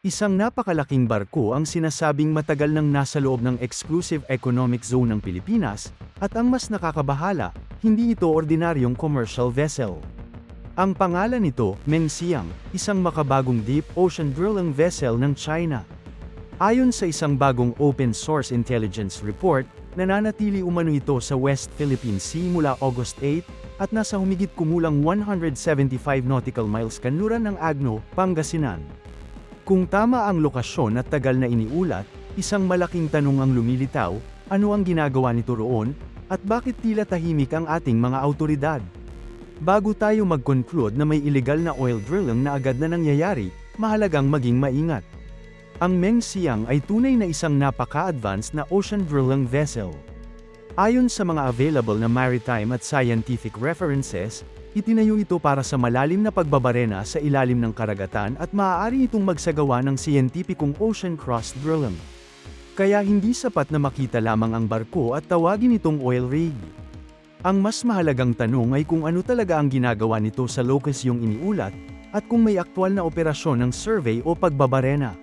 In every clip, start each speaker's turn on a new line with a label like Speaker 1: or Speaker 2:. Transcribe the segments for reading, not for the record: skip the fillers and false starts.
Speaker 1: Isang napakalaking barko ang sinasabing matagal nang nasa loob ng exclusive economic zone ng Pilipinas, at ang mas nakakabahala, hindi ito ordinaryong commercial vessel. Ang pangalan nito, Mengxiang, isang makabagong deep ocean drilling vessel ng China. Ayon sa isang bagong open-source intelligence report, nananatili umano ito sa West Philippine Sea mula August 8, at nasa humigit kumulang 175 nautical miles kanluran ng Agno, Pangasinan. Kung tama ang lokasyon at tagal na iniulat, isang malaking tanong ang lumilitaw, ano ang ginagawa nito roon, at bakit tila tahimik ang ating mga awtoridad? Bago tayo mag-conclude na may illegal na oil drilling na agad na nangyayari, mahalagang maging maingat. Ang Mengxiang ay tunay na isang napaka-advanced na ocean drilling vessel. Ayon sa mga available na maritime at scientific references, itinayo ito para sa malalim na pagbabarena sa ilalim ng karagatan at maaari itong magsagawa ng siyentipikong ocean cross drilling. Kaya hindi sapat na makita lamang ang barko at tawagin itong oil rig. Ang mas mahalagang tanong ay kung ano talaga ang ginagawa nito sa locus yung iniulat, at kung may aktwal na operasyon ng survey o pagbabarena.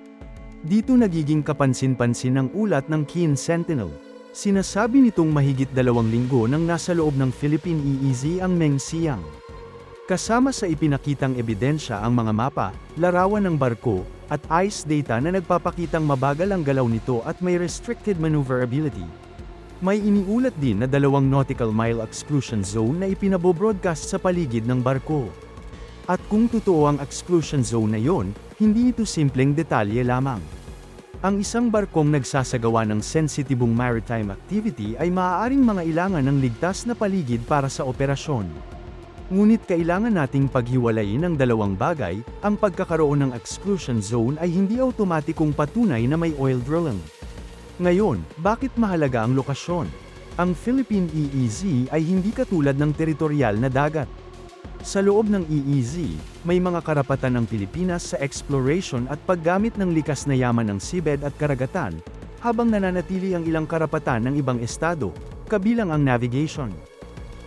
Speaker 1: Dito nagiging kapansin-pansin ang ulat ng Keene Sentinel. Sinasabi nitong mahigit 2 linggo nang nasa loob ng Philippine EEZ ang Mengxiang. Kasama sa ipinakitang ebidensya ang mga mapa, larawan ng barko, at ice data na nagpapakitang mabagal ang galaw nito at may restricted maneuverability. May iniulat din na 2 nautical mile exclusion zone na ipinabobroadcast sa paligid ng barko. At kung totoo ang exclusion zone na yon, hindi ito simpleng detalye lamang. Ang isang barkong nagsasagawa ng sensitibong maritime activity ay maaaring mangailangan ng ligtas na paligid para sa operasyon. Ngunit kailangan nating paghiwalayin ang dalawang bagay, ang pagkakaroon ng exclusion zone ay hindi automatikong patunay na may oil drilling. Ngayon, bakit mahalaga ang lokasyon? Ang Philippine EEZ ay hindi katulad ng teritorial na dagat. Sa loob ng EEZ, may mga karapatan ng Pilipinas sa exploration at paggamit ng likas na yaman ng seabed at karagatan, habang nananatili ang ilang karapatan ng ibang estado, kabilang ang navigation.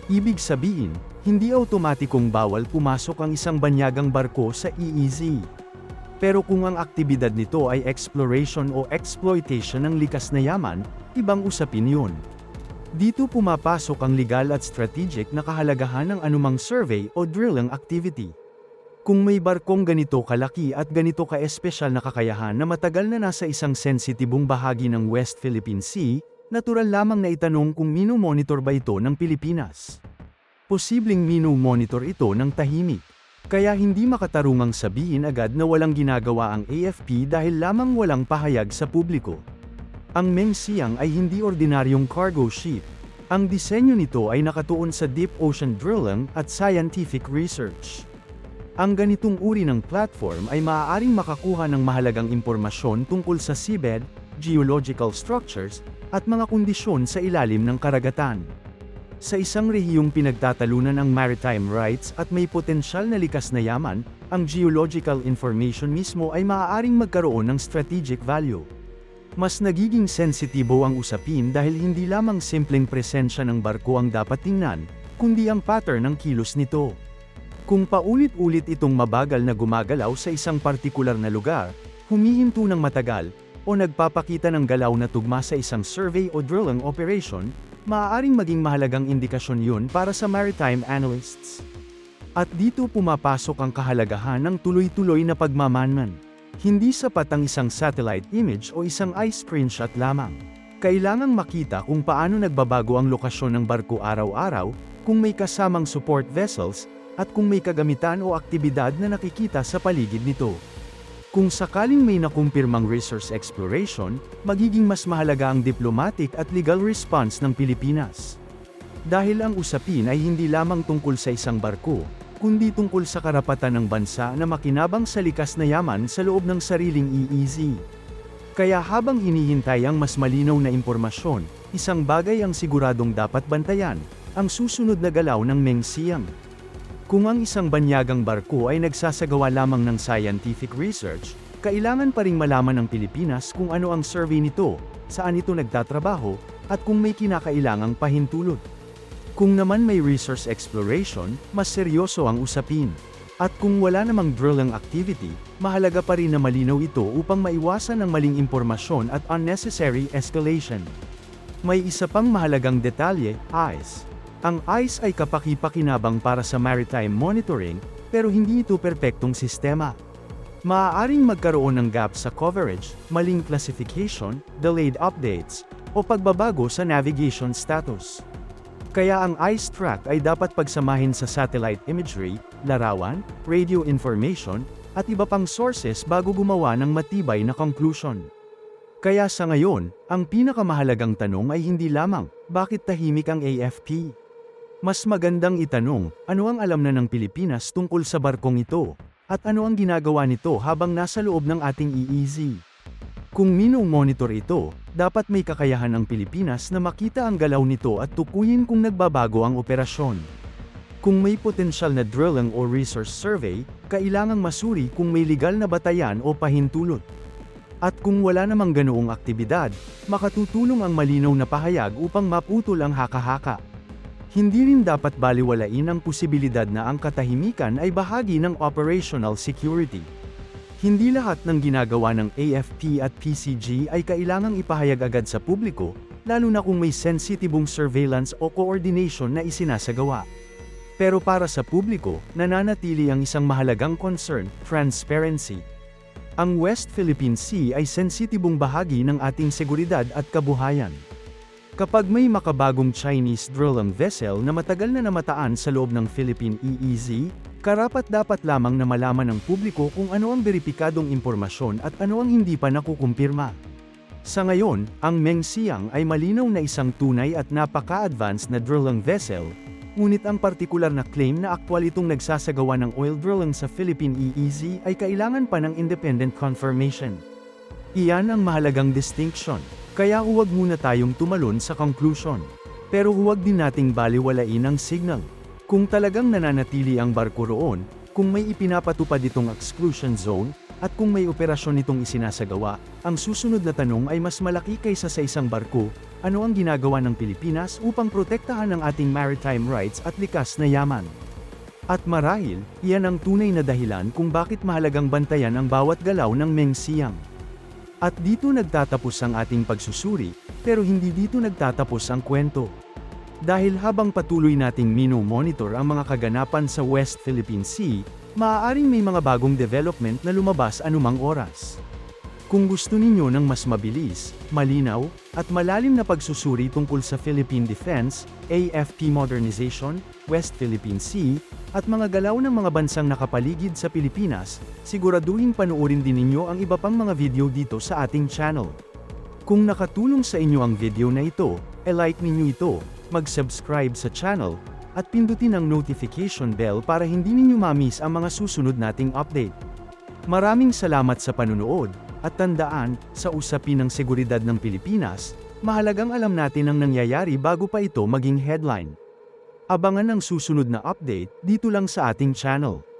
Speaker 1: Ibig sabihin, hindi automatikong bawal pumasok ang isang banyagang barko sa EEZ. Pero kung ang aktibidad nito ay exploration o exploitation ng likas na yaman, ibang usapin yun. Dito pumapasok ang legal at strategic na kahalagahan ng anumang survey o drilling activity. Kung may barkong ganito kalaki at ganito ka-espesyal na kakayahan na matagal na nasa isang sensitibong bahagi ng West Philippine Sea, natural lamang na itanong kung mino-monitor ba ito ng Pilipinas. Posibleng mino-monitor ito ng tahimik. Kaya hindi makatarungang sabihin agad na walang ginagawa ang AFP dahil lamang walang pahayag sa publiko. Ang Mengxiang ay hindi ordinaryong cargo ship. Ang disenyo nito ay nakatuon sa deep ocean drilling at scientific research. Ang ganitong uri ng platform ay maaaring makakuha ng mahalagang impormasyon tungkol sa seabed, geological structures, at mga kondisyon sa ilalim ng karagatan. Sa isang rehiyong pinagtatalunan ang maritime rights at may potensyal na likas na yaman, ang geological information mismo ay maaaring magkaroon ng strategic value. Mas nagiging sensitibo ang usapin dahil hindi lamang simpleng presensya ng barko ang dapat tingnan, kundi ang pattern ng kilos nito. Kung paulit-ulit itong mabagal na gumagalaw sa isang partikular na lugar, humihinto ng matagal, o nagpapakita ng galaw na tugma sa isang survey o drilling operation, maaaring maging mahalagang indikasyon yun para sa maritime analysts. At dito pumapasok ang kahalagahan ng tuloy-tuloy na pagmamanman. Hindi sapat ang isang satellite image o isang ice screenshot lamang. Kailangang makita kung paano nagbabago ang lokasyon ng barko araw-araw, kung may kasamang support vessels, at kung may kagamitan o aktibidad na nakikita sa paligid nito. Kung sakaling may nakumpirmang resource exploration, magiging mas mahalaga ang diplomatic at legal response ng Pilipinas. Dahil ang usapin ay hindi lamang tungkol sa isang barko, kundi tungkol sa karapatan ng bansa na makinabang sa likas na yaman sa loob ng sariling EEZ. Kaya habang hinihintay ang mas malinaw na impormasyon, isang bagay ang siguradong dapat bantayan, ang susunod na galaw ng Mengxiang. Kung ang isang banyagang barko ay nagsasagawa lamang ng scientific research, kailangan pa ring malaman ng Pilipinas kung ano ang survey nito, saan ito nagtatrabaho, at kung may kinakailangang pahintulot. Kung naman may resource exploration, mas seryoso ang usapin. At kung wala namang drilling activity, mahalaga pa rin na malinaw ito upang maiwasan ang maling impormasyon at unnecessary escalation. May isa pang mahalagang detalye, ICE. Ang ICE ay kapaki-pakinabang para sa maritime monitoring, pero hindi ito perpektong sistema. Maaaring magkaroon ng gap sa coverage, maling classification, delayed updates, o pagbabago sa navigation status. Kaya ang ICE track ay dapat pagsamahin sa satellite imagery, larawan, radio information, at iba pang sources bago gumawa ng matibay na conclusion. Kaya sa ngayon, ang pinakamahalagang tanong ay hindi lamang, bakit tahimik ang AFP? Mas magandang itanong, ano ang alam na ng Pilipinas tungkol sa barkong ito, at ano ang ginagawa nito habang nasa loob ng ating EEZ? Kung mino-monitor ito, dapat may kakayahan ang Pilipinas na makita ang galaw nito at tukuyin kung nagbabago ang operasyon. Kung may potensyal na drilling o resource survey, kailangang masuri kung may legal na batayan o pahintulot. At kung wala namang ganoong aktibidad, makatutulong ang malinaw na pahayag upang maputol ang haka-haka. Hindi rin dapat baliwalain ang posibilidad na ang katahimikan ay bahagi ng operational security. Hindi lahat ng ginagawa ng AFP at PCG ay kailangang ipahayag agad sa publiko, lalo na kung may sensitibong surveillance o coordination na isinasagawa. Pero para sa publiko, nananatili ang isang mahalagang concern, transparency. Ang West Philippine Sea ay sensitibong bahagi ng ating seguridad at kabuhayan. Kapag may makabagong Chinese drilling vessel na matagal na namataan sa loob ng Philippine EEZ, karapat-dapat lamang na malaman ng publiko kung ano ang beripikadong impormasyon at ano ang hindi pa nakukumpirma. Sa ngayon, ang Meng Xiang ay malinaw na isang tunay at napaka-advanced na drilling vessel, ngunit ang partikular na claim na aktwal itong nagsasagawa ng oil drilling sa Philippine EEZ ay kailangan pa ng independent confirmation. Iyan ang mahalagang distinction, kaya huwag muna tayong tumalon sa conclusion. Pero huwag din nating baliwalain ang signal. Kung talagang nananatili ang barko roon, kung may ipinapatupad itong exclusion zone, at kung may operasyon itong isinasagawa, ang susunod na tanong ay mas malaki kaysa sa isang barko, ano ang ginagawa ng Pilipinas upang protektahan ang ating maritime rights at likas na yaman? At marahil, iyan ang tunay na dahilan kung bakit mahalagang bantayan ang bawat galaw ng Meng Xiang. At dito nagtatapos ang ating pagsusuri, pero hindi dito nagtatapos ang kwento. Dahil habang patuloy nating mino-monitor ang mga kaganapan sa West Philippine Sea, maaaring may mga bagong development na lumabas anumang oras. Kung gusto ninyo ng mas mabilis, malinaw, at malalim na pagsusuri tungkol sa Philippine Defense, AFP Modernization, West Philippine Sea, at mga galaw ng mga bansang nakapaligid sa Pilipinas, siguraduhin panoorin din ninyo ang iba pang mga video dito sa ating channel. Kung nakatulong sa inyo ang video na ito, e-like ninyo ito, mag-subscribe sa channel, at pindutin ang notification bell para hindi ninyo ma-miss ang mga susunod nating update. Maraming salamat sa panunood, at tandaan, sa usapin ng seguridad ng Pilipinas, mahalagang alam natin ang nangyayari bago pa ito maging headline. Abangan ang susunod na update dito lang sa ating channel.